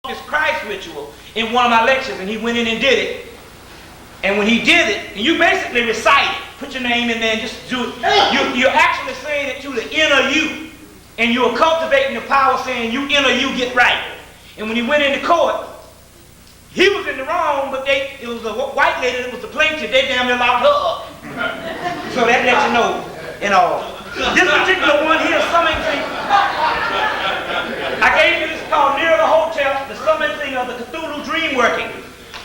this Christ ritual in one of my lectures, and he went in and did it. And when he did it, and you basically recite it, put your name in there and just do it. You're actually saying it to the inner you. And you're cultivating the power saying, you inner you get right. And when he went into court, he was in the wrong, but it was a white lady that was the plaintiff. They damn near locked her up. So that lets you know, This particular one here, summing thing, I gave you this called Near the Hotel, the summing thing of the Cthulhu dream working.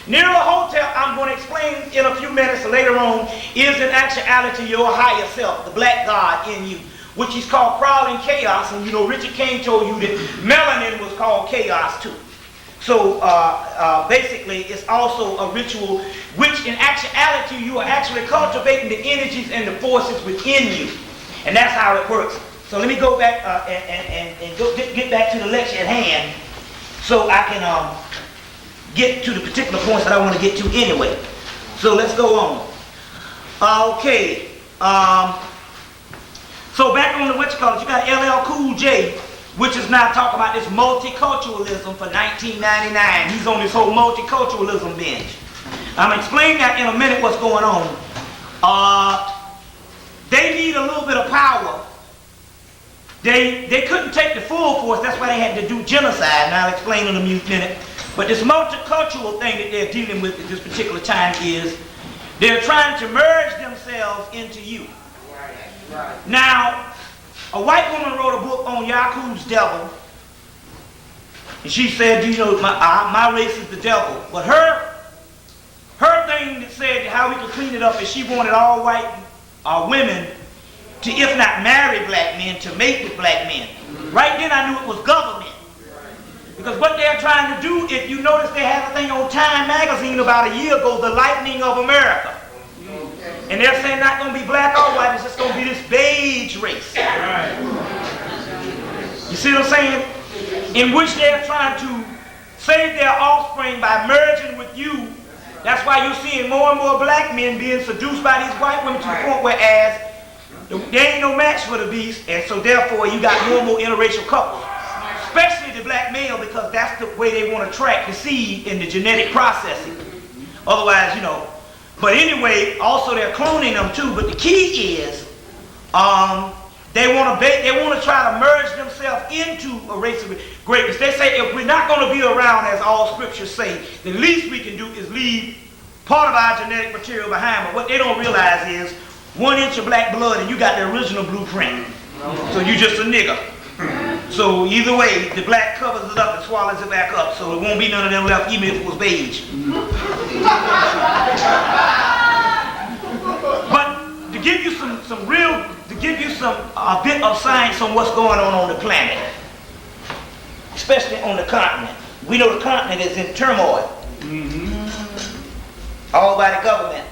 Near the Hotel, I'm going to explain in a few minutes later on, is in actuality your higher self, the black God in you, which is called crawling chaos. And you know, Richard King told you that melanin was called chaos too. So basically, it's also a ritual which in actuality you are actually cultivating the energies and the forces within you. And that's how it works. So let me go back and get back to the lecture at hand so I can get to the particular points that I want to get to anyway. So let's go on. Okay. So back on the what you call it, you got LL Cool J, which is now talking about this multiculturalism for 1999. He's on this whole multiculturalism binge. I'm explaining that in a minute what's going on. They need a little bit of power. They couldn't take the full force, that's why they had to do genocide, and I'll explain in a minute. But this multicultural thing that they're dealing with at this particular time is they're trying to merge themselves into you. Now, a white woman wrote a book on Yakub's devil, and she said, you know, my race is the devil. But her thing that said how we could clean it up is she wanted all white women to, if not marry black men, to mate with black men. Right then I knew it was government. Because what they're trying to do, if you notice they had a thing on Time magazine about a year ago, the lightning of America. And they're saying not going to be black or white, it's just going to be this beige race. You see what I'm saying? In which they're trying to save their offspring by merging with you. That's why you're seeing more and more black men being seduced by these white women to the point where they ain't no match for the beast, and so therefore you got more and more interracial couples. Especially the black male, because that's the way they want to track the seed in the genetic processing. Otherwise, you know. But anyway, also they're cloning them too. But the key is they want to try to merge themselves into a race of greatness. They say if we're not going to be around, as all scriptures say, the least we can do is leave part of our genetic material behind. But what they don't realize is 1 inch of black blood and you got the original blueprint. So you just a nigger. So either way, the black covers it up and swallows it back up. So it won't be none of them left, even if it was beige. But to give you a bit of science on what's going on the planet, especially on the continent. We know the continent is in turmoil, all by the government.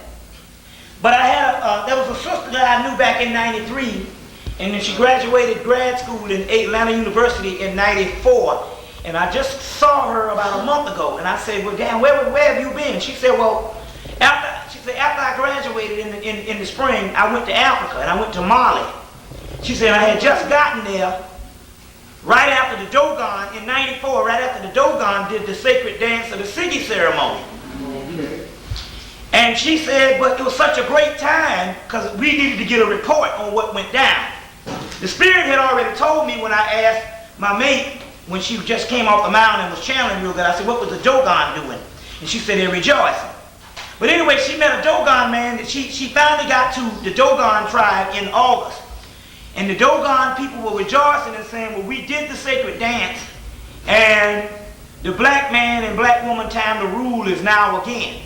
But I had there was a sister that I knew back in '93, and then she graduated grad school in Atlanta University in '94. And I just saw her about a month ago, and I said, "Well, damn, where have you been?" She said, "Well, after I graduated in the spring, I went to Africa and I went to Mali." She said, "I had just gotten there right after the Dogon in '94, right after the Dogon did the sacred dance of the Sigi ceremony." And she said, but it was such a great time because we needed to get a report on what went down. The Spirit had already told me when I asked my mate, when she just came off the mountain and was channeling real good, I said, what was the Dogon doing? And she said, they're rejoicing. But anyway, she met a Dogon man that she finally got to the Dogon tribe in August. And the Dogon people were rejoicing and saying, well, we did the sacred dance and the black man and black woman time to rule is now again.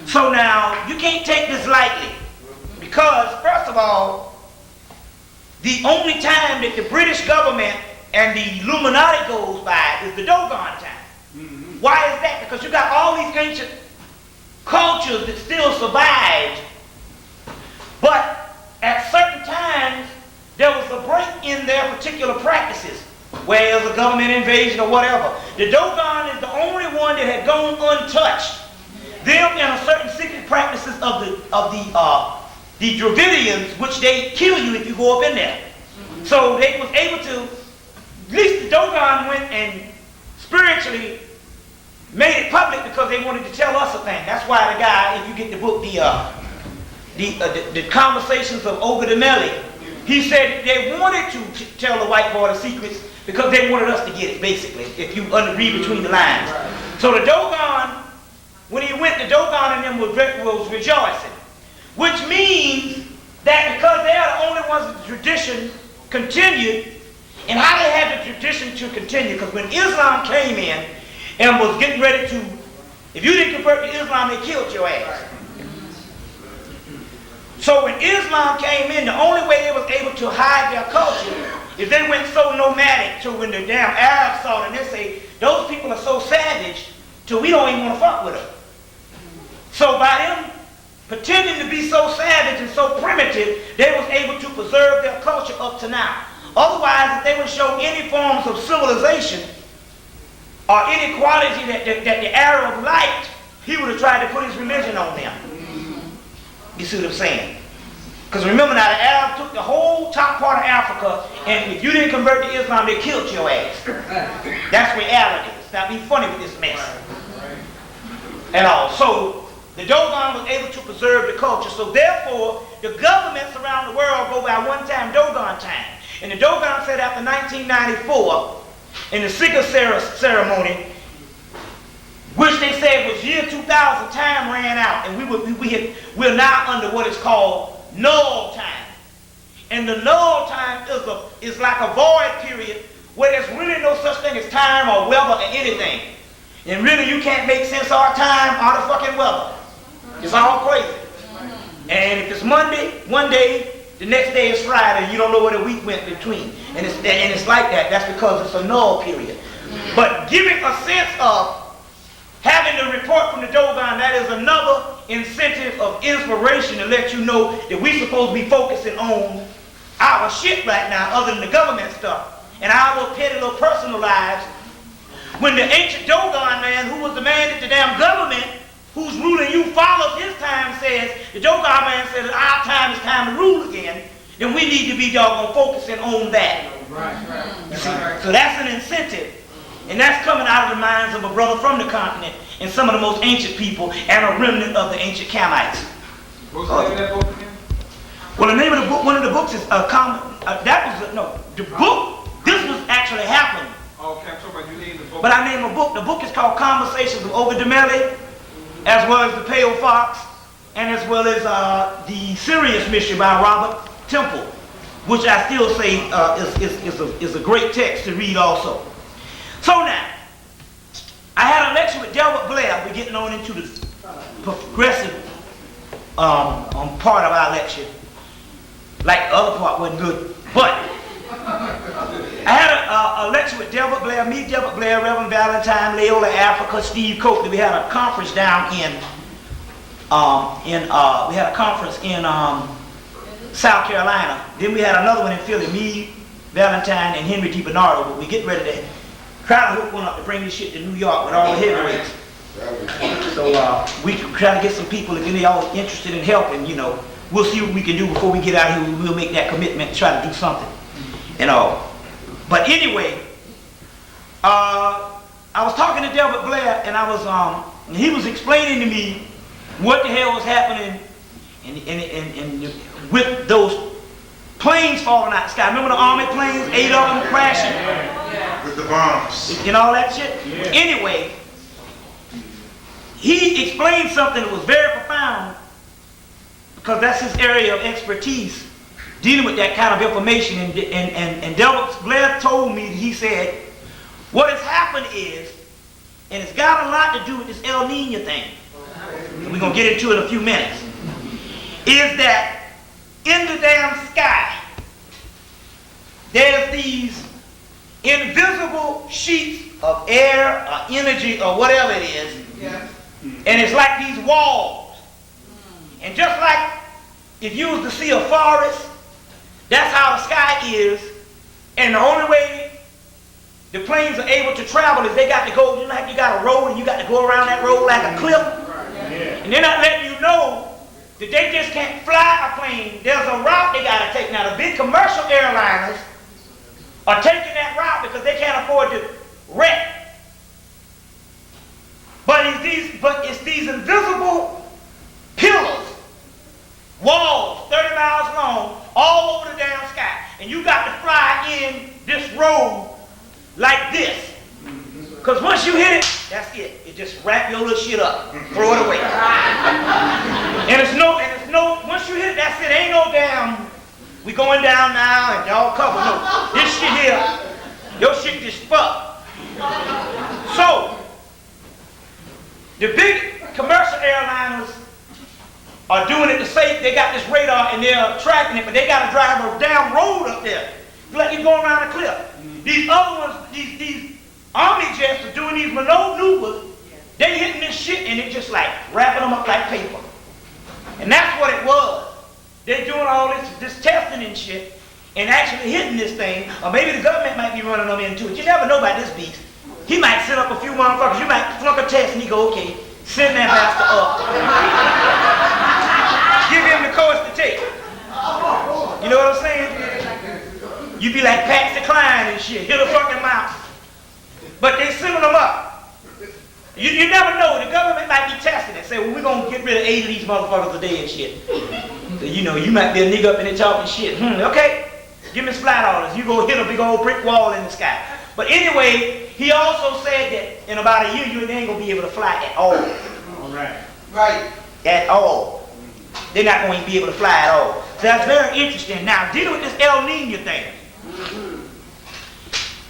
So now, you can't take this lightly, because first of all, the only time that the British government and the Illuminati goes by is the Dogon time. Why is that? Because you got all these ancient cultures that still survived, but at certain times, there was a break in their particular practices, where it was a government invasion or whatever. The Dogon is the only one that had gone untouched. Them and a certain secret practices of the Dravidians, which they kill you if you go up in there. So they was able to, at least the Dogon went and spiritually made it public because they wanted to tell us a thing. That's why the guy, if you get the book, the Conversations of R.B.G, he said they wanted to tell the white boy the secrets because they wanted us to get it, basically, if you read between the lines. So the Dogon, when he went, the Dogon and them was rejoicing, which means that because they are the only ones that the tradition continued. And how they had the tradition to continue, because when Islam came in and was getting ready to, if you didn't convert to Islam, they killed your ass. So when Islam came in, the only way they was able to hide their culture is they went so nomadic to when the damn Arabs saw it, and they say, those people are so savage till we don't even want to fuck with them. So by them pretending to be so savage and so primitive, they was able to preserve their culture up to now. Otherwise, if they would show any forms of civilization or inequality that the Arab liked, he would have tried to put his religion on them. You see what I'm saying? Because remember now, the Arabs took the whole top part of Africa, and if you didn't convert to Islam, they killed your ass. That's reality. Stop being funny with this mess. And all. So the Dogon was able to preserve the culture. So therefore, the governments around the world go by one time Dogon time. And the Dogon said after 1994, in the Sikh ceremony, which they said was year 2000, time ran out, and we're now under what is called null time. And the null time is like a void period where there's really no such thing as time or weather or anything. And really you can't make sense of our time or the fucking weather. It's all crazy. And if it's Monday, one day, the next day is Friday, and you don't know where the week went between. And it's like that. That's because it's a null period. But giving a sense of having the report from the Dogon, that is another incentive of inspiration to let you know that we're supposed to be focusing on our shit right now, other than the government stuff, and our little petty little personal lives. When the ancient Dogon man, who was the man that the damn government who's ruling you follows his time, says, the Dogon man says that our time is time to rule again, then we need to be doggone focusing on that. Right. You see? So that's an incentive. And that's coming out of the minds of a brother from the continent and some of the most ancient people and a remnant of the ancient Kamites. What's the name of that book again? Well, the name of the book, one of the books is the book, this was actually happening. Okay, I'm talking about you named the book. But I named a book. The book is called Conversations of R.B.G, as well as The Pale Fox, and as well as The Serious Mystery by Robert Temple, which I still say is a great text to read also. So now, I had a lecture with Delbert Blair. We're getting on into the progressive part of our lecture. Like the other part wasn't good. But I had a lecture with Delbert Blair, me, Delbert Blair, Reverend Valentine, Leola Africa, Steve Coakley. We had a conference down we had a conference in South Carolina. Then we had another one in Philly, me, Valentine, and Henry D. Bernardo. But we get ready to try to hook one up to bring this shit to New York with all the heavyweights. So we try to get some people that get all interested in helping, you know. We'll see what we can do before we get out here. We'll make that commitment and try to do something, you know. But anyway, I was talking to Delbert Blair, and and he was explaining to me what the hell was happening and with those planes falling out of the sky. Remember the Army planes, 8 of them crashing? With the bombs. And all that shit? Yeah. Anyway, he explained something that was very profound, because that's his area of expertise, dealing with that kind of information. And Delbert Blair told me, he said, what has happened is, and it's got a lot to do with this El Nino thing, and we're going to get into it in a few minutes, is that in the damn sky, there's these invisible sheets of air or energy or whatever it is, and it's like these walls. And just like if you was to see a forest, that's how the sky is. And the only way the planes are able to travel is they got to go, you know, like you got a road and you got to go around that road like a cliff. And they're not letting you know that they just can't fly a plane. There's a route they got to take. Now, the big commercial airliners are taking that route because they can't afford to wreck it's these invisible pillars, walls 30 miles long, all over the damn sky. And you got to fly in this road like this. Because once you hit it, that's it. It just wrap your little shit up, throw it away. And it's no, once you hit it, that's it. Ain't no damn, we going down now and y'all cover. No, this shit here, your shit just fucked. So, the big commercial airliners are doing it to say they got this radar and they're tracking it, but they got to drive a damn road up there. Like you going around a cliff. These other ones, these Army jets are doing these maneuvers. They hitting this shit and it just like wrapping them up like paper. And that's what it was. They're doing all this testing and shit and actually hitting this thing. Or maybe the government might be running them into it. You never know about this beast. He might set up a few motherfuckers. You might flunk a test and he go, okay, send that bastard up. Give him the course to take. You know what I'm saying? You be like Patsy Cline and shit. Hit a fucking mouse. But they sending them up. You never know. The government might be testing it. Say, well, we're going to get rid of 8 of these motherfuckers a day and shit. So, you know, you might be a nigga up in there talking shit. Okay, give me flight orders. You go hit a big old brick wall in the sky. But anyway, he also said that in about a year, you ain't going to be able to fly at all. All right. Right. At all. They're not going to be able to fly at all. So that's very interesting. Now, dealing with this El Nino thing.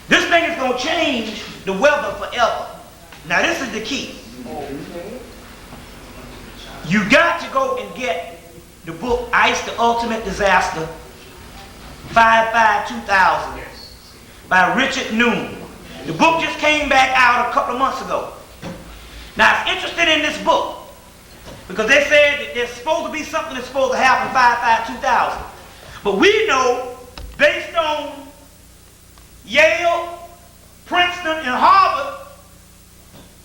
This thing is going to change the weather forever. Now, this is the key. You got to go and get the book, Ice, the Ultimate Disaster, 5/5/2000, by Richard Noon. The book just came back out a couple of months ago. Now, I'm interested in this book because they said that there's supposed to be something that's supposed to happen 5/5/2000. But we know, based on Yale, Princeton, and Harvard,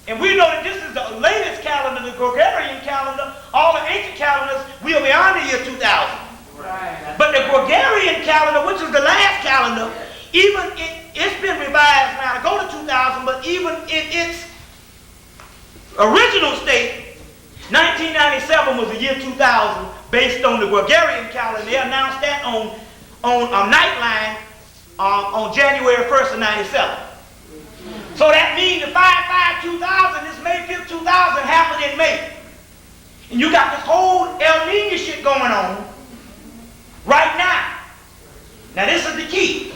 and we know that this is the latest calendar, the Gregorian calendar. All the ancient calendars will be beyond the year 2000. Right. But the Gregorian calendar, which is the last calendar, even it's been revised now to go to 2000, but even in its original state, 1997 was the year 2000, based on the Gregorian calendar. They announced that on Nightline on January 1st of 97. So that means the 5/5/2000, this May 5th, 2000 happened in May. And you got this whole El Nino shit going on right now. Now this is the key.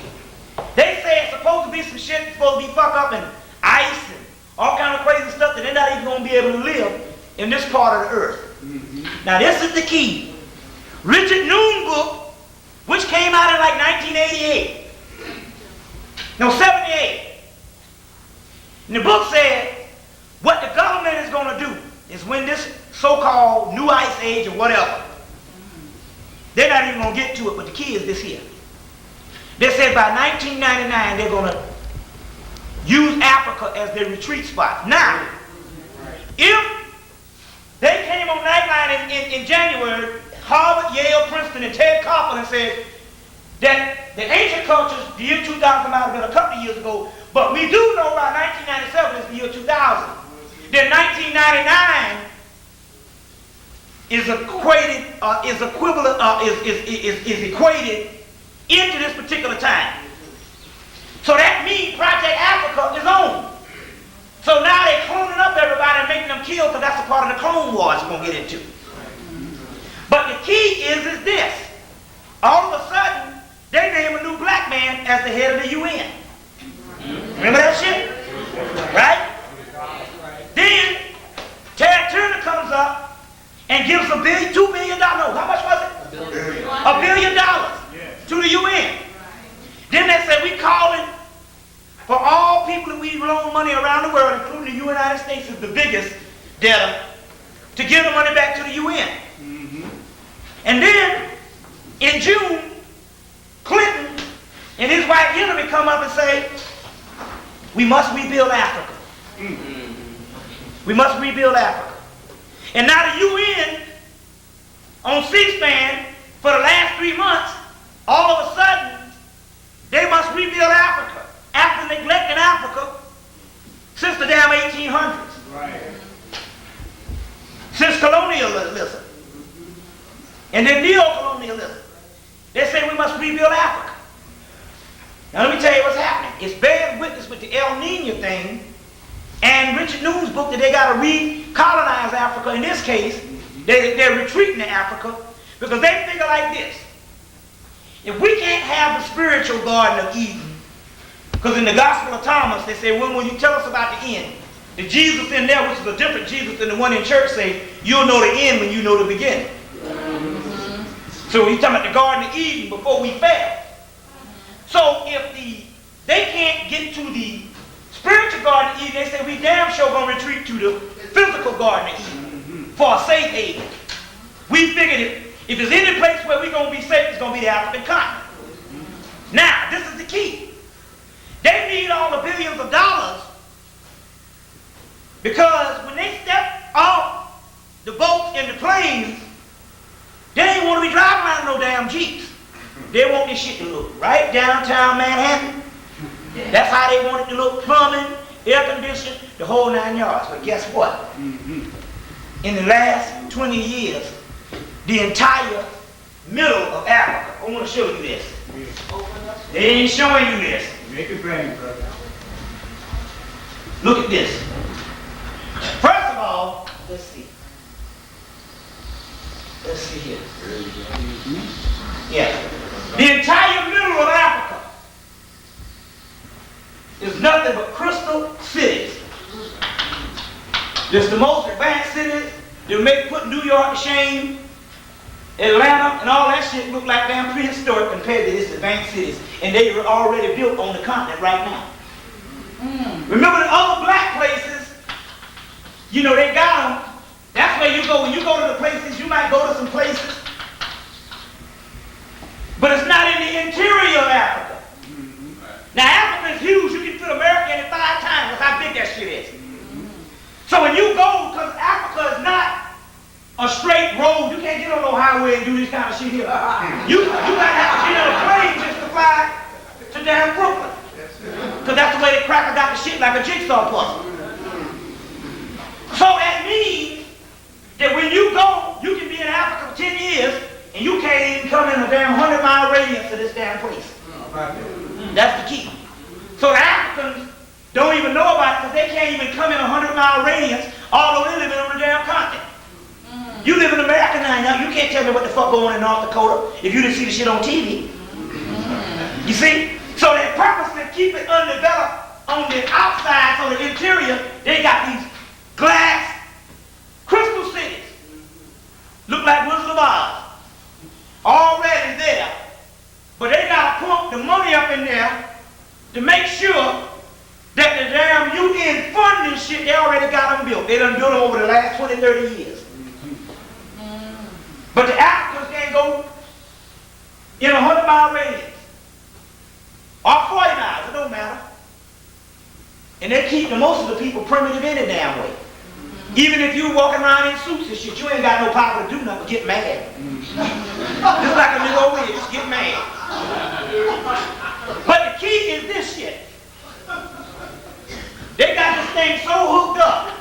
They say it's supposed to be some shit that's supposed to be fucked up and ice and all kind of crazy stuff that they're not even going to be able to live in this part of the earth. Now this is the key. Richard Noon book, which came out in like 1988. No, 78. And the book said what the government is going to do is when this so-called new ice age or whatever, they're not even going to get to it, but the key is this here. They said by 1999 they're going to use Africa as their retreat spot. Now, if they came on Nightline in January, Harvard, Yale, Princeton, and Ted Koppel said that the ancient cultures, the year 2000 might have been a couple of years ago, but we do know by 1997 is the year 2000. Then 1999 is equated, is equated into this particular time. So that means Project Africa is on. So now they're cloning up everybody and making them kill because that's a part of the Clone Wars we're going to get into. But the key is this. All of a sudden, they name a new black man as the head of the UN. Remember that shit? Right? Then, Ted Turner comes up and gives $2 billion. How much was it? $1 billion to the UN. Then they say we calling for all people that we loan money around the world, including the United States is the biggest debtor, to give the money back to the UN. And then, in June, Clinton and his white enemy come up and say, we must rebuild Africa. We must rebuild Africa. And now the UN, on C-SPAN, for the last 3 months, all of a sudden, they must rebuild Africa after neglecting Africa since the damn 1800s. Right. colonialism. And then neo-colonialism. They say we must rebuild Africa. Now let me tell you what's happening. It's bearing witness with the El Nino thing and Richard Newman's book that they got to recolonize Africa. In this case, they're retreating to Africa because they figure like this. If we can't have the spiritual Garden of Eden, because in the Gospel of Thomas, they say, when will you tell us about the end? The Jesus in there, which is a different Jesus than the one in church, say, you'll know the end when you know the beginning. So he's talking about the Garden of Eden before we fell. So if they can't get to the spiritual Garden of Eden, they say we damn sure going to retreat to the physical Garden of Eden for a safe haven. We figured if there's any place where we're going to be safe, it's going to be the African continent. Now, this is the key. They need all the billions of dollars because when they step off the boats and the planes, they ain't want to be driving around no damn Jeeps. They want this shit to look right downtown Manhattan. That's how they want it to look, plumbing, air conditioning, the whole 9 yards. But guess what? In the last 20 years, the entire middle of Africa, I want to show you this. They ain't showing you this. Make it plain, brother. Look at this. First of all, let's see. Let's see here. Yeah. The entire middle of Africa is nothing but crystal cities. Just the most advanced cities that make put New York to shame. Atlanta and all that shit look like damn prehistoric compared to these advanced cities. And they were already built on the continent right now. Remember the other black places, you know, they got them. That's where you go. When you go to the places, you might go to some places. But it's not in the interior of Africa. Now Africa is huge. You can fit America in it 5 times. That's how big that shit is. So when you go, because Africa is not a straight road, you can't get on no highway and do this kind of shit here. You gotta have to get on a plane just to fly to damn Brooklyn. Because that's the way the cracker got the shit like a jigsaw puzzle. So that means that when you go, you can be in Africa for 10 years and you can't even come in a damn 100-mile radius of this damn place. That's the key. So the Africans don't even know about it because they can't even come in a 100-mile radius, although they live on the damn continent. You live in America now, you can't tell me what the fuck going on in North Dakota if you didn't see the shit on TV. You see? So they purposely keep it undeveloped on the outside, so the interior, they got these glass crystal cities. Look like Wizard of Oz. Already there. But they gotta pump the money up in there to make sure that the damn UN funding shit, they already got them built. They done built them over the last 20, 30 years. But the Africans can't go in a 100-mile radius. Or 40 miles, it don't matter. And they keep most of the people primitive any damn way. Even if you walking around in suits and shit, you ain't got no power to do nothing but get mad. Just like a nigga over here, just get mad. But the key is this shit. They got this thing so hooked up.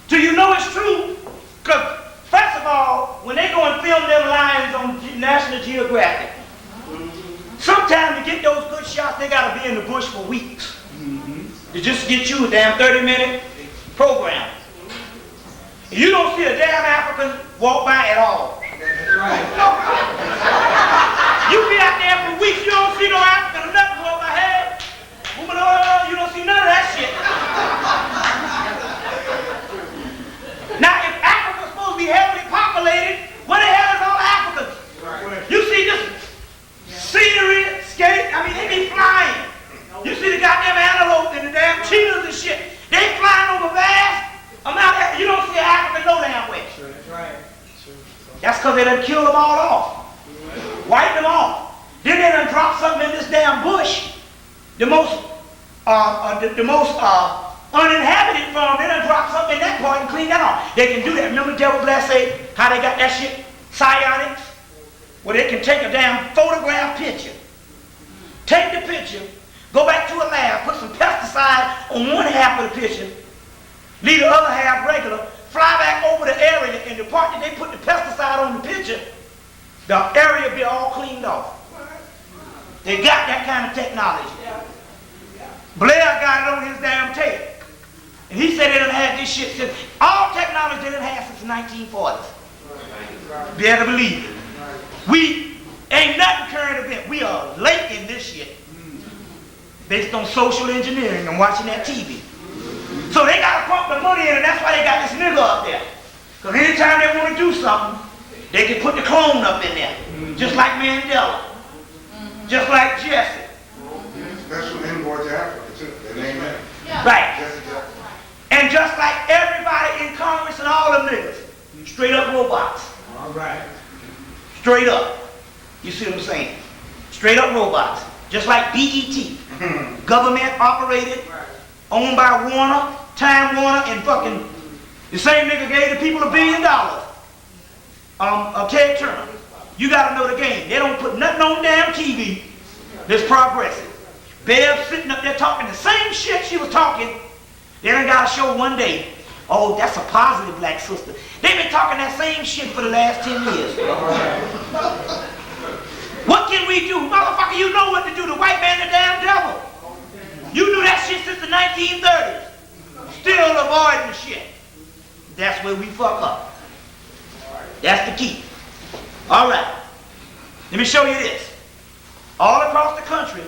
Do you know it's true? Because first of all, when they go and film them lions on National Geographic, sometimes to get those good shots, they got to be in the bush for weeks. To just get you a damn 30-minute program. You don't see a damn African walk by at all. You be out there for weeks, you don't see no African or nothing walk by. Hey, woman, you don't see none of that shit. Now, if Africa's supposed to be heavily populated, where the hell is all Africans? You see this scenery, skate, I mean, they be flying. You see the goddamn antelope and the damn cheetahs and shit. They flying over vast amount of, you don't see an African no damn way. That's because they done killed them all off. Wiped them off. Then they done dropped something in this damn bush. The most uninhabited farm, they done dropped something in that part and cleaned that off. They can do that. Remember Devil Glass say how they got that shit? Psionics? Where they can take a damn photograph picture. Take the picture, go back to a lab, put some pesticide on one half of the picture, leave the other half regular, fly back over the area, and the part that they put the pesticide on the picture, the area be all cleaned off. They got that kind of technology. Blair got it on his damn tape. And he said they done had this shit since, all technology they done had since the 1940s. Be able to believe it. We ain't nothing current event. We are late in this shit. Based on social engineering and watching that TV. So they got to pump the money in, and that's why they got this nigga up there. Because anytime they want to do something, they can put the clone up in there. Just like Mandela. Just like Jesse. Special envoy to Africa, too. They name that. Right. Jesse Jackson. And just like everybody in Congress and all them niggas, straight up robots. All right. Straight up. You see what I'm saying? Straight up robots. Just like BET. Government operated, owned by Warner, Time Warner, and fucking the same nigga gave the people $1 billion. Ted Turner. You gotta know the game. They don't put nothing on damn TV that's progressive. Bev sitting up there talking the same shit she was talking. They done got a show one day. Oh, that's a positive black sister. They've been talking that same shit for the last 10 years. What can we do? Motherfucker, you know what to do. The white man, the damn devil. You knew that shit since the 1930s. Still avoiding the shit. That's where we fuck up. That's the key. All right. Let me show you this. All across the country,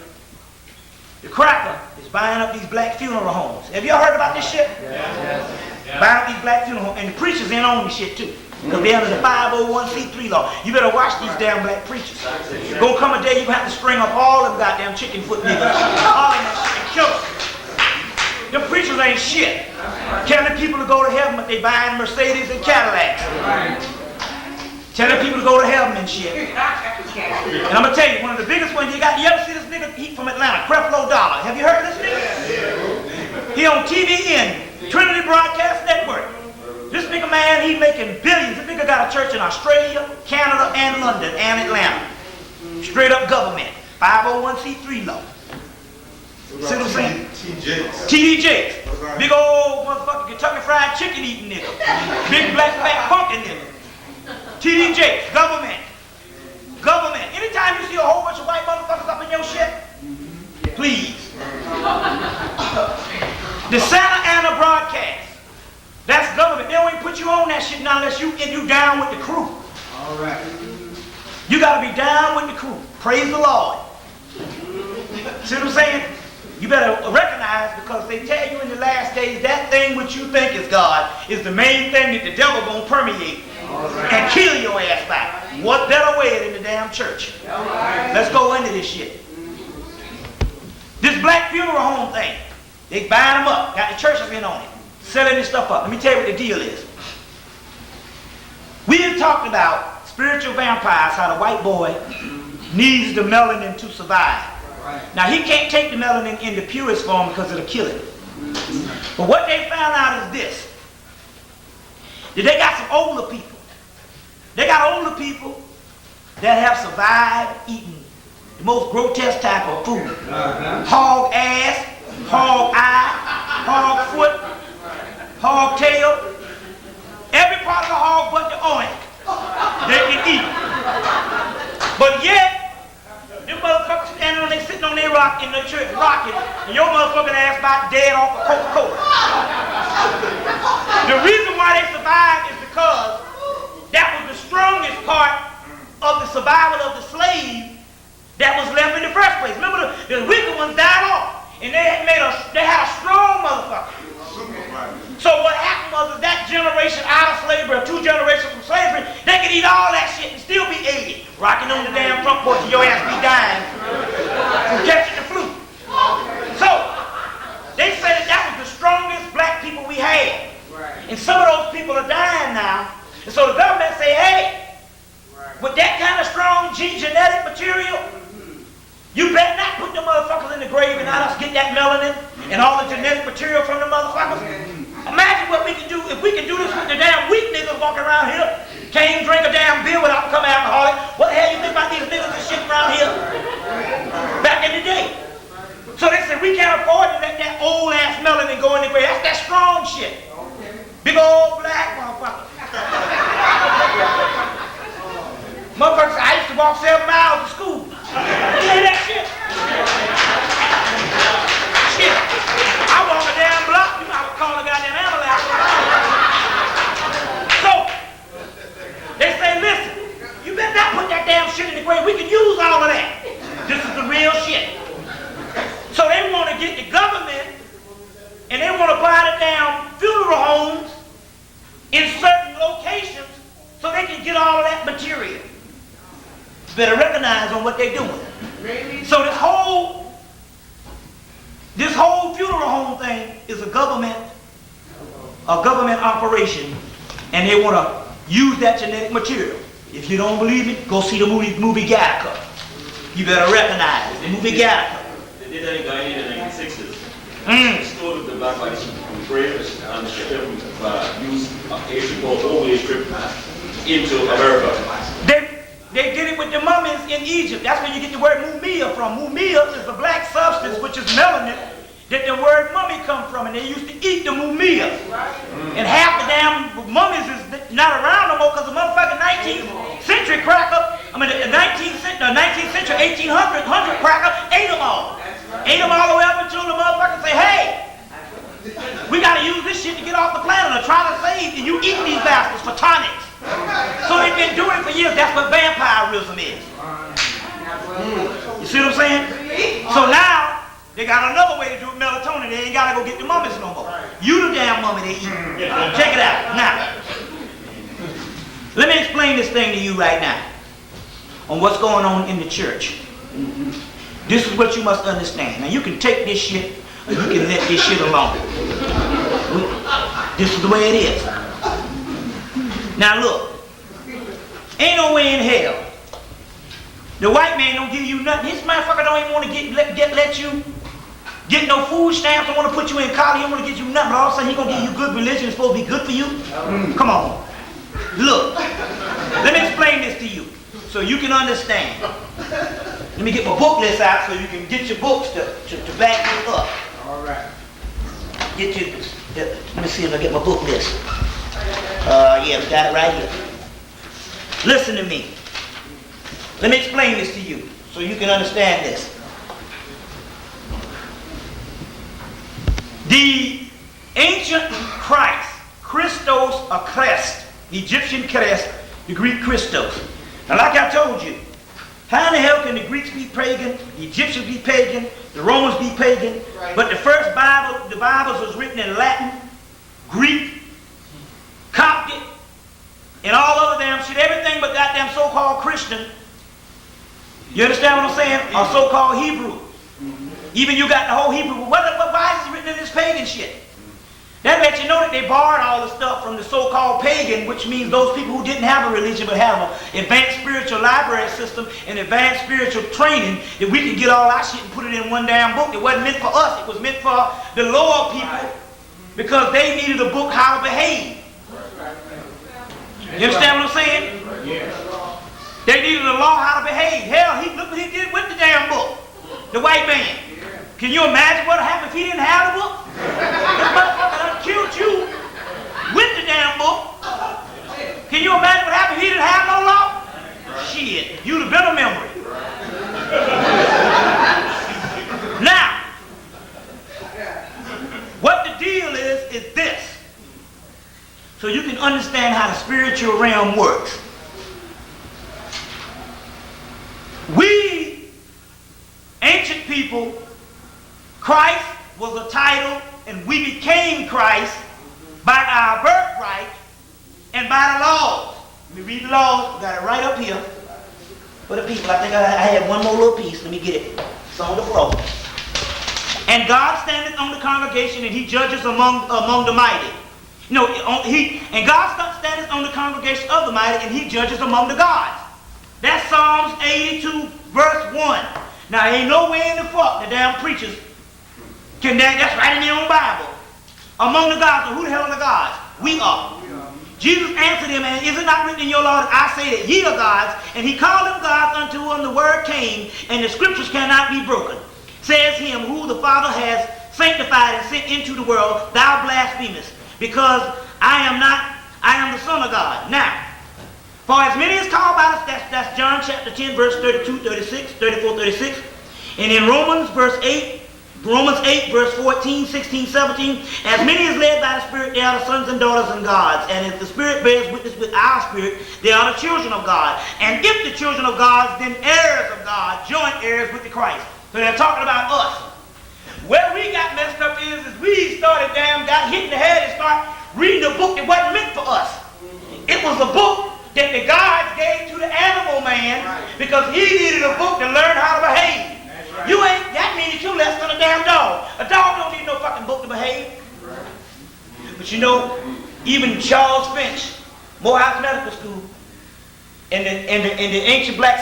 the cracker is buying up these black funeral homes. Have y'all heard about this shit? Yes. Buying up these black funeral homes. And the preachers ain't on this shit too. Because they're under the 501c3 law. You better watch these damn black preachers. Gonna come a day you're gonna have to string up all them goddamn chicken foot niggas. All of that shit and kill them. Them preachers ain't shit. Telling people to go to heaven, but they buying Mercedes and Cadillacs. Telling people to go to heaven and shit. And I'm gonna tell you, one of the biggest ones you got, you ever see this nigga? He from Atlanta, Creflo Dollar. Have you heard of this nigga? He on TVN, Trinity Broadcast Network. This nigga, man, he making billions. This nigga got a church in Australia, Canada, and London, and Atlanta. Straight up government. 501c3 law. See what I'm saying? T.D. Jakes. Big old motherfucking Kentucky Fried Chicken eating nigga. Big black fat funky nigga. T.D. Jakes. Government. Government. Anytime you see a whole bunch of white motherfuckers up in your shit, please. The Santa Ana broadcast. That's government. They don't even put you on that shit now unless you down with the crew. All right. You got to be down with the crew. Praise the Lord. See what I'm saying? You better recognize, because they tell you in the last days that thing which you think is God is the main thing that the devil gonna permeate and kill your ass by. What better way than the damn church? Let's go into this shit. This black funeral home thing, they buying them up, got the churches in on it, selling this stuff up. Let me tell you what the deal is. We have talked about spiritual vampires, how the white boy needs the melanin to survive. Now, he can't take the melanin in the purest form because it'll kill him. But what they found out is this. That they got some older people. They got older people that have survived eating the most grotesque type of food. Hog ass, hog eye, hog foot, hog tail. Every part of the hog but the oink, they can eat. But yet, them motherfuckers standing on there, sitting on their rock in the church, rocking, and your motherfucking ass about dead off of Coca-Cola. The reason why they survived is because that was the strongest part of the survival of the slave that was left in the first place. Remember, the weaker ones died off, and they had a strong motherfucker. So what happened was that generation out of slavery, or 2 generations from slavery, they could eat all that shit and still be 80. Rocking on the damn front porch and your ass be dying from catching the flu. So, they say that was the strongest black people we had. And some of those people are dying now. And so the government say, hey, with that kind of strong genetic material, you better not put the motherfuckers in the grave and not us get that melanin and all the genetic material from the motherfuckers. Imagine what we can do if we can do this with the damn weak niggas walking around here. Can't even drink a damn beer without becoming alcoholic. What the hell you think about these niggas and shit around here? Back in the day. So they said we can't afford to let that old ass melanin go in the grave. That's that strong shit. Big old black You better recognize on what they're doing. So this whole funeral home thing is a government operation, and they want to use that genetic material. If you don't believe it, go see the movie Gattaca. You better recognize the movie Gattaca. They did that in Guyana in the 1960s. They stole the black bodies from graves and shipped them used Asian called overlay strip into America. They did it with the mummies in Egypt. That's where you get the word mumia from. Mumia is a black substance, which is melanin, that the word mummy come from, and they used to eat the mumia. And half the damn mummies is not around no more because the motherfucking 19th century cracker, the 19th century, 1800 cracker ate them all. Ate them all the way up until the motherfucker say, hey, we got to use this shit to get off the planet or try to save, and you eat these bastards for tonics. So they've been doing it for years. That's what vampirism is. You see what I'm saying? So now, they got another way to do melatonin. They ain't got to go get the mummies no more. You the damn mummy they eat. Check it out. Now, let me explain this thing to you right now on what's going on in the church. This is what you must understand. Now, you can take this shit or you can let this shit alone. This is the way it is. Now, look. Ain't no way in hell the white man don't give you nothing. This motherfucker don't even want to let you get no food stamps. Don't want to put you in college. He don't want to get you nothing. But all of a sudden he gonna give you good religion. It's supposed to be good for you. Come on. Look. Let me explain this to you so you can understand. Let me get my book list out so you can get your books to back me up. All right. Let me see if I get my book list. Yeah, we got it right here. Listen to me. Let me explain this to you so you can understand this. The ancient Christ, Christos or Christ, the Egyptian Christ, the Greek Christos. Now, like I told you, how in the hell can the Greeks be pagan, the Egyptians be pagan, the Romans be pagan, but the first Bible, the Bibles was written in Latin, Greek, Coptic, and all other damn shit, everything but goddamn so-called Christian. You understand what I'm saying? Or so-called Hebrew. Even you got the whole Hebrew. Why is it written in this pagan shit? That lets you know that they borrowed all the stuff from the so-called pagan, which means those people who didn't have a religion but have an advanced spiritual library system and advanced spiritual training, that we can get all our shit and put it in one damn book. It wasn't meant for us. It was meant for the lower people because they needed a book how to behave. You understand what I'm saying? Yeah. They needed a law how to behave. Hell, look what he did with the damn book. The white man. Can you imagine what happened if he didn't have the book? This motherfucker done killed you with the damn book. Can you imagine what happened if he didn't have no law? Shit, you'd have been a memory. Now, what the deal is this. So you can understand how the spiritual realm works. We, ancient people, Christ was a title, and we became Christ by our birthright and by the laws. Let me read the laws. We got it right up here for the people. I think I have one more little piece. Let me get it. It's on the floor. And God standeth on the congregation, and he judges among the mighty. No, and God standeth on the congregation of the mighty, and he judges among the gods. That's Psalms 82, verse 1. Now, ain't no way in the fuck the damn preachers can that's right in their own Bible. Among the gods, so who the hell are the gods? We are. Jesus answered him, and is it not written in your law that I say that ye are gods? And he called them gods unto whom the word came, and the scriptures cannot be broken. Says him who the Father has sanctified and sent into the world, thou blasphemest, because I am the Son of God. Now, for as many as called by us, that's John chapter 10, verse 32, 36, 34, 36. And in Romans 8, verse 14, 16, 17, as many as led by the Spirit, they are the sons and daughters of God. And if the Spirit bears witness with our spirit, they are the children of God. And if the children of God, then heirs of God, joint heirs with the Christ. So they're talking about us. Where we got messed up is we got hit in the head and started reading a book that wasn't meant for us. It was a book that the gods gave to the animal man because he needed a book to learn how to behave. You ain't, that means you're less than a damn dog. A dog don't need no fucking book to behave. But you know, even Charles Finch, Morehouse Medical School, and the ancient black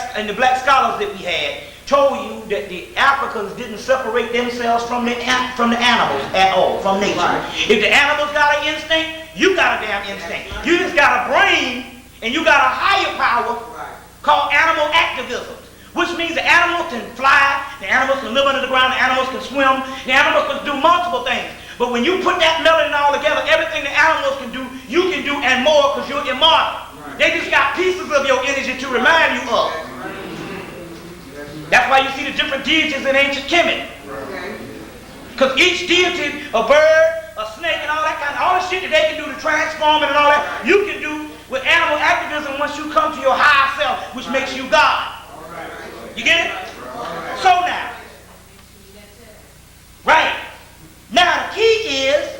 scholars that we had told you that the Africans didn't separate themselves from the animals at all, from nature. If the animals got an instinct, you got a damn instinct. You just got a brain and you got a higher power called animal activism, which means the animals can fly, the animals can live under the ground, the animals can swim, the animals can do multiple things. But when you put that melanin all together, everything the animals can do, you can do and more because you're immortal. They just got pieces of your energy to remind you of. That's why you see the different deities in ancient Kemet. Because each deity, a bird, a snake, and all that kind of, all the shit that they can do to transform it and all that, you can do with animal activism once you come to your higher self, which makes you God. You get it? So now, right. Now the key is,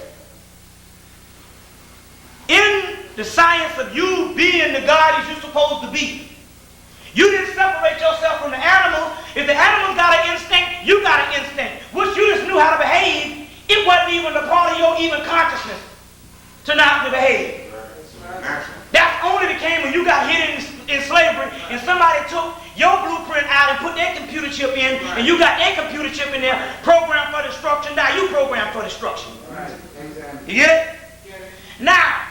in the science of you being the God that you're supposed to be, you didn't separate yourself from the animals. If the animals got an instinct, you got an instinct. Once you just knew how to behave, it wasn't even a part of your even consciousness to not to behave. That only became when you got hit in slavery and somebody took your blueprint out and put their computer chip in, and you got their computer chip in there, programmed for destruction. Now you programmed for destruction. You get it? Now,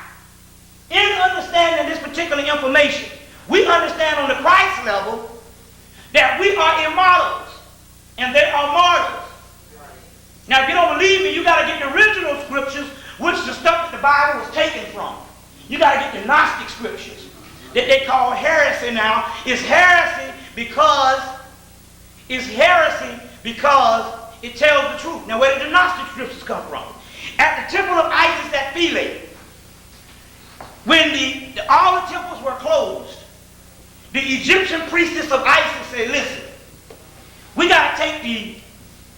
in understanding this particular information, we understand on the Christ level that we are immortals and they are mortals. Now, if you don't believe me, you got to get the original scriptures, which is the stuff that the Bible was taken from. You got to get the Gnostic scriptures that they call heresy now. It's heresy because it tells the truth. Now, where did the Gnostic scriptures come from? At the temple of Isis at Philae, when all the temples were closed, the Egyptian priestess of Isis said, listen, we got to take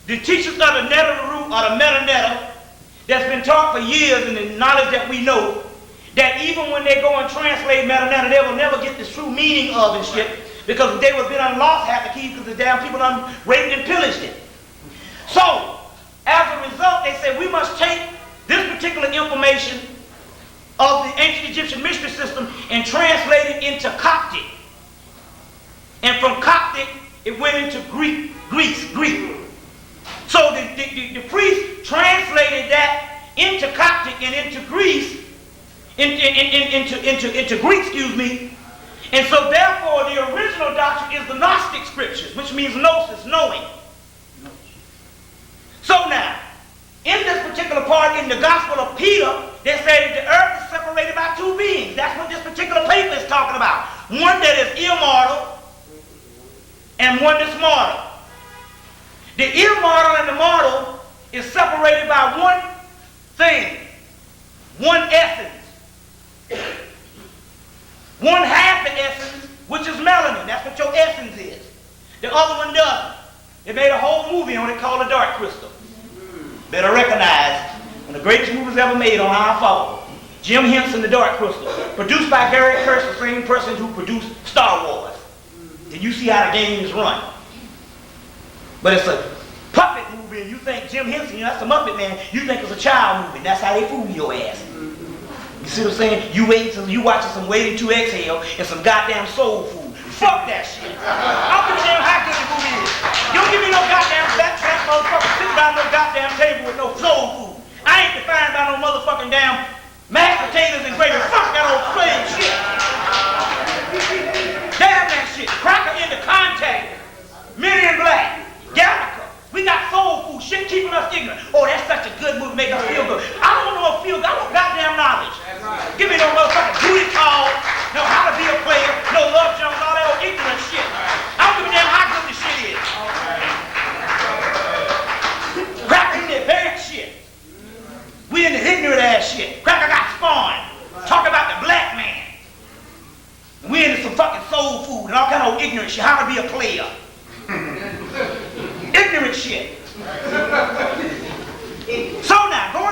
the teachers of the Neteru or the Meta that's been taught for years and the knowledge that we know, that even when they go and translate Meta, they will never get the true meaning of and shit, because they would have been lost half the keys because the damn people done raped and pillaged it. So, as a result, they said we must take this particular information of the ancient Egyptian mystery system and translate it into Coptic. And from Coptic, it went into Greek. So the priest translated that into Coptic and into Greece, into Greek, excuse me. And so therefore the original doctrine is the Gnostic scriptures, which means gnosis, knowing. So now, in this particular part in the Gospel of Peter, they say that the earth is separated by two beings. That's what this particular paper is talking about. One that is immortal and one that's mortal. The immortal and the mortal is separated by one thing, one essence. One half the essence, which is melanin. That's what your essence is. The other one doesn't. They made a whole movie on it called The Dark Crystal. Better recognize one of the greatest movies ever made on our follow. Jim Henson, The Dark Crystal. Produced by Gary Kurtz, the same person who produced Star Wars. And you see how the game is run. But it's a puppet movie, and you think Jim Henson, that's the Muppet Man, you think it's a child movie. That's how they fool your ass. You see what I'm saying? You wait until you watching some Waiting to Exhale and some goddamn soul food. Fuck that shit. I'll give a damn how good the movie is. You don't give me no goddamn fat motherfucker sitting down no goddamn table with no soul food. I ain't defined by no motherfucking damn mashed potatoes and gravy. Fuck that old plain shit. Damn that shit. Cracker into contact. Men in Black. Gallica. We got soul food. Shit keeping us ignorant. Oh, that's such a good movie. Make us feel good. I don't want no feel good. I want goddamn knowledge. Give me no motherfucking booty call. No how to be a player. No love Jones. All that old ignorant shit. I don't give a damn how good this shit is. Cracker in that bad shit. We in the ignorant ass shit. Cracker got spawned. Talk about the black man. We into some fucking soul food and all kind of ignorant shit. How to be a player. Ignorant shit. So now, going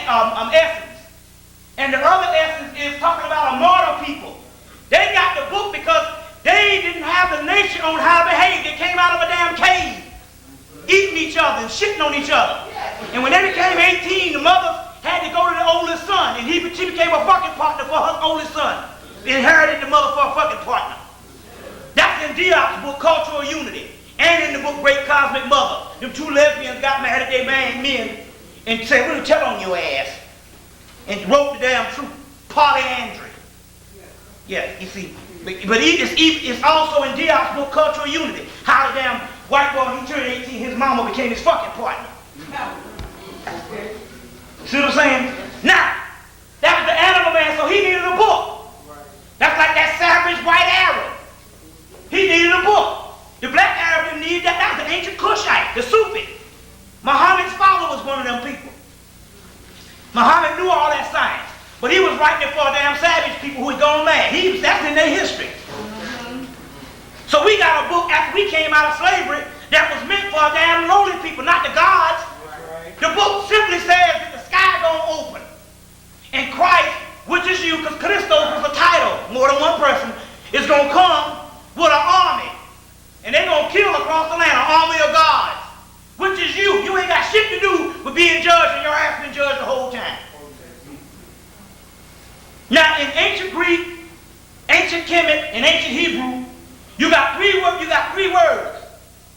essence. And the other essence is talking about immortal people. They got the book because they didn't have the nature on how to behave. They came out of a damn cave, eating each other and shitting on each other. And when they became 18, the mothers had to go to the oldest son, and she became a fucking partner for her oldest son. Inherited the mother for a fucking partner. That's in Diop's book, Cultural Unity. And in the book, Great Cosmic Mother. Them two lesbians got mad at their men and said, we're going to tell on your ass. And wrote the damn truth. Polyandry. Yeah, you see. But it's also in Diop's book, Cultural Unity. How the damn white boy, he turned 18, his mama became his fucking partner. See what I'm saying? Now, that was the animal man, so he needed a book. That's like that savage white Arab. He needed a book. The black Arab didn't need that. That was the ancient Cushite, the Sufi. Muhammad's father was one of them people. Muhammad knew all that science, but he was writing it for damn savage people who had gone mad. That's in their history. So we got a book after we came out of slavery that was meant for damn lowly people, not the gods. The book simply says that the sky gonna open, and Christ, which is you, because Christos is a title, more than one person, is gonna come with an army, and they're gonna kill across the land, an army of gods, which is you. You ain't got shit to do with being judged, and your ass been judged the whole time. Now, in ancient Greek, ancient Kemet, and ancient Hebrew, you got three words.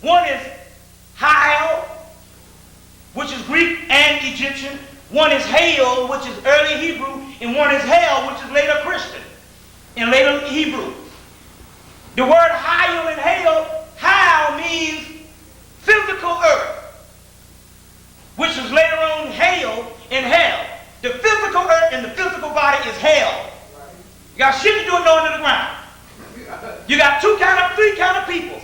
One is Hail, which is Greek and Egyptian. One is Hail, which is early Hebrew, and one is Hell, which is later Christian and later Hebrew. The word Hail and Hail means physical earth, which is later on Hail and Hell. The physical earth and the physical body is hell. You got shit to do with no under the ground. You got three kind of people.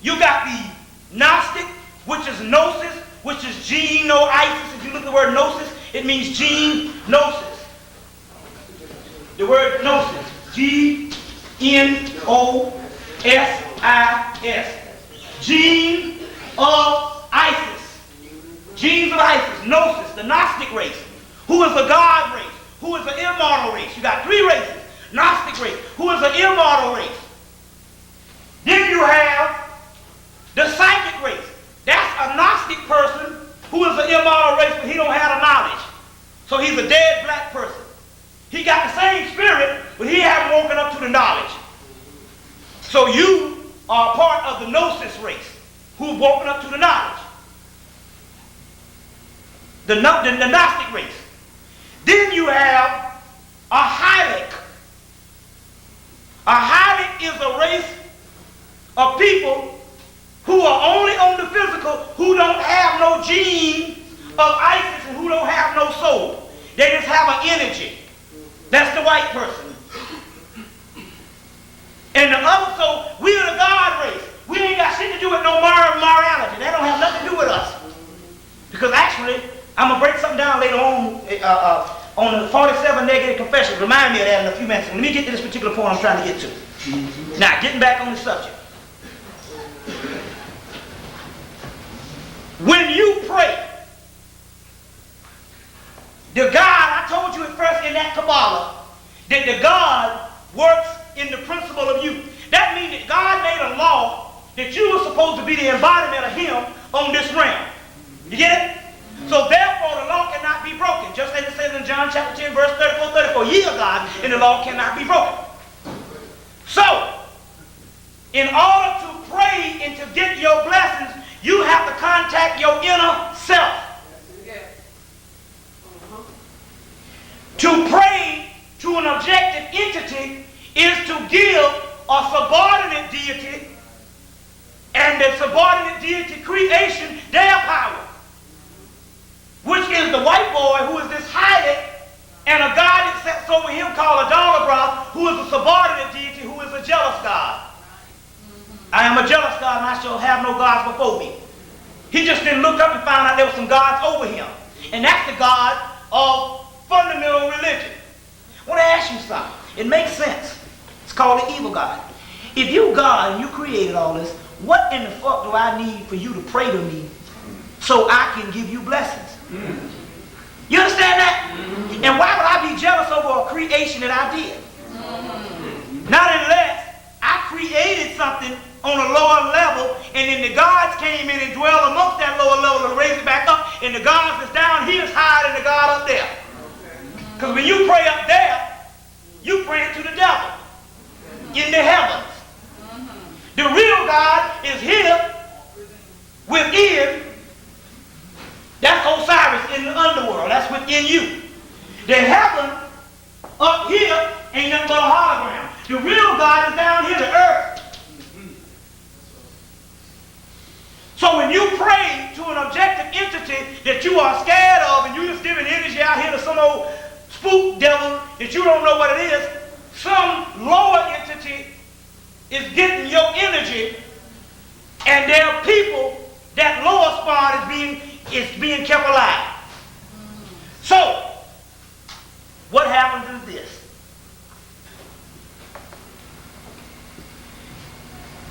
You got the Gnostic, which is gnosis, which is gene-no-isis. If you look at the word gnosis, it means gene-gnosis. The word gnosis, G-N-O-S-I-S. Gene of Isis. Genes of Isis, gnosis, the Gnostic race. Who is a God race? Who is an immortal race? You got three races. Gnostic race, who is an immortal race. Then you have the psychic race. That's a Gnostic person who is an immortal race, but he don't have the knowledge. So he's a dead black person. He got the same spirit, but he haven't woken up to the knowledge. So you are part of the Gnosis race, who've woken up to the knowledge. The Gnostic race. Then you have a Hylek. A Hylek is a race of people who are only on the physical, who don't have no gene of Isis and who don't have no soul. They just have an energy. That's the white person. And the other, so we are the God race. We ain't got shit to do with no morality. They don't have nothing to do with us. Because actually, I'm going to break something down later on the 47 negative confessions. Remind me of that in a few minutes. Let me get to this particular point I'm trying to get to. Now, getting back on the subject. When you pray, the God, I told you at first in that Kabbalah, that the God works in the principle of you. That means that God made a law that you were supposed to be the embodiment of Him on this realm. You get it? So therefore the law cannot be broken. Just as it says in John chapter 10, verse 34, ye are God, and the law cannot be broken. So, in order to pray and to get your blessings, you have to contact your inner self. To pray to an objective entity is to give a subordinate deity and the subordinate deity creation their power, which is the white boy who is this Hylek, and a god that sits over him called a Dolobroth, who is a subordinate deity who is a jealous god. I am a jealous God, and I shall have no gods before me. He just then looked up and found out there were some gods over him. And that's the God of fundamental religion. I want to ask you something. It makes sense. It's called the evil God. If you God and you created all this, what in the fuck do I need for you to pray to me so I can give you blessings? You understand that? And why would I be jealous over a creation that I did? Not unless I created something on a lower level, and then the gods came in and dwelled amongst that lower level and raised it back up, and the gods that's down here is higher than the God up there. Because when you pray up there, you pray to the devil in the heavens. The real God is here within. That's Osiris in the underworld. That's within you. The heaven up here ain't nothing but a hologram. The real God is down here, the earth. So when you pray to an objective entity that you are scared of, and you just giving energy out here to some old spook devil that you don't know what it is, some lower entity is getting your energy, and there are people that lower spawn is being kept alive. So what happens is this.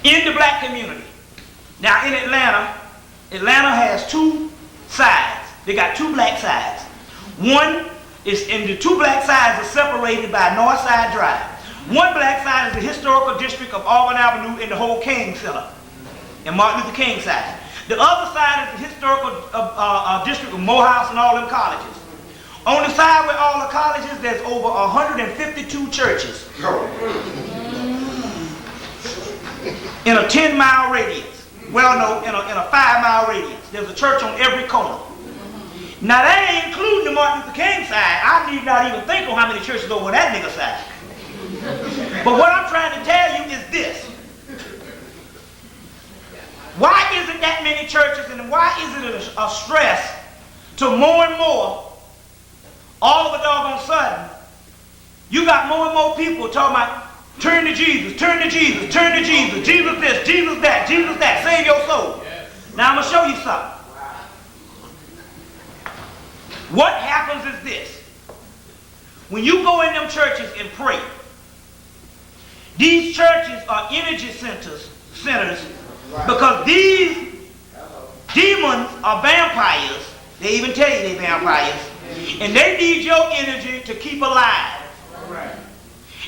In the black community, now in Atlanta has two sides. They got two black sides. One is, and the two black sides are separated by North Side Drive. One black side is the historical district of Auburn Avenue and the whole King Center, and Martin Luther King side. The other side is the historical district of Morehouse and all them colleges. On the side with all the colleges, there's over 152 churches in a 10-mile radius. Well, no, in a 5-mile radius. There's a church on every corner. Now, that ain't including the Martin Luther King side. I need not even think on how many churches over that nigga side. But what I'm trying to tell you is this. Why isn't that many churches, and why is it a stress to more and more, all of a doggone sudden, you got more and more people talking about turn to Jesus, turn to Jesus, turn to Jesus, Jesus this, Jesus that, save your soul. Now I'm going to show you something. What happens is this. When you go in them churches and pray, these churches are energy centers because these demons are vampires. They even tell you they're vampires. And they need your energy to keep alive.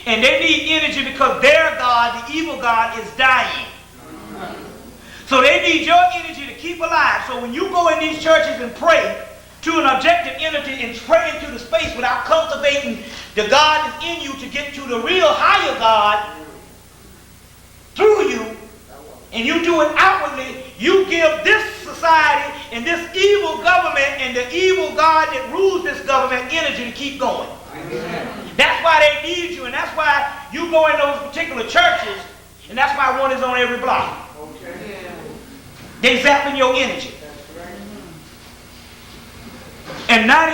And they need energy because their God, the evil God, is dying. So they need your energy to keep alive. So when you go in these churches and pray to an objective entity and pray into the space without cultivating the God that's in you to get to the real higher God through you, and you do it outwardly, you give this society and this evil government and the evil God that rules this government energy to keep going. Amen. That's why they need you, and that's why you go in those particular churches, and that's why one is on every block. Okay. They zapping your energy. And 90